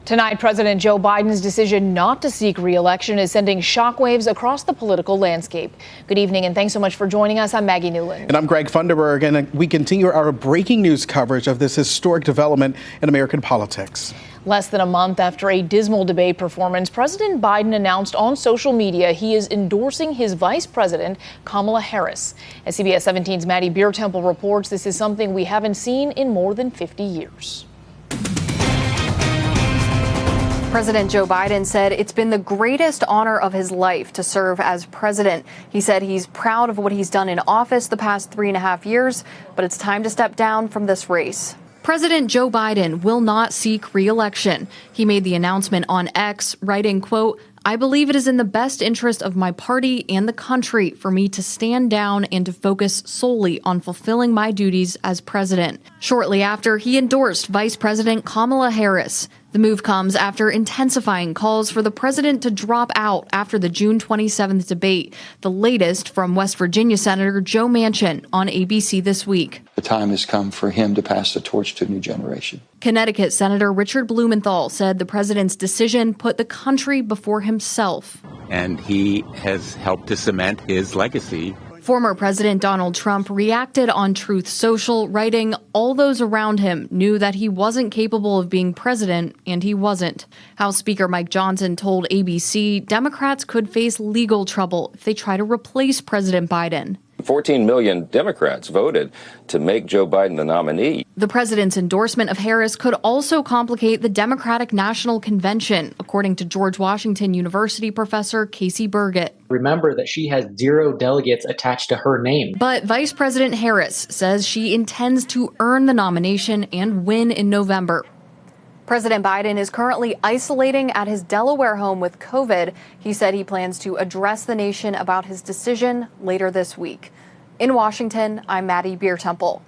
Tonight, President Joe Biden's decision not to seek re-election is sending shockwaves across the political landscape. Good evening, and thanks so much for joining us. I'm Maggie Newland. And I'm Greg Funderburg, and we continue our breaking news coverage of this historic development in American politics. Less than a month after a dismal debate performance, President Biden announced on social media he is endorsing his vice president, Kamala Harris. As CBS 17's Maddie Biertemple reports, this is something we haven't seen in more than 50 years. President Joe Biden said it's been the greatest honor of his life to serve as president. He said he's proud of what he's done in office the past 3.5 years, but it's time to step down from this race. President Joe Biden will not seek re-election. He made the announcement on X, writing, quote, "I believe it is in the best interest of my party and the country for me to stand down and to focus solely on fulfilling my duties as president." Shortly after, he endorsed Vice President Kamala Harris. The move comes after intensifying calls for the president to drop out after the June 27th debate, the latest from West Virginia Senator Joe Manchin on ABC This Week. The time has come for him to pass the torch to a new generation. Connecticut Senator Richard Blumenthal said the president's decision put the country before himself. And he has helped to cement his legacy. Former President Donald Trump reacted on Truth Social, writing, "All those around him knew that he wasn't capable of being president, and he wasn't." House Speaker Mike Johnson told ABC Democrats could face legal trouble if they try to replace President Biden. 14 million Democrats voted to make Joe Biden the nominee. The president's endorsement of Harris could also complicate the Democratic National Convention, according to George Washington University professor Casey Burgett. Remember that she has 0 delegates attached to her name. But Vice President Harris says she intends to earn the nomination and win in November. President Biden is currently isolating at his Delaware home with COVID. He said he plans to address the nation about his decision later this week. In Washington, I'm Maddie Biertemple.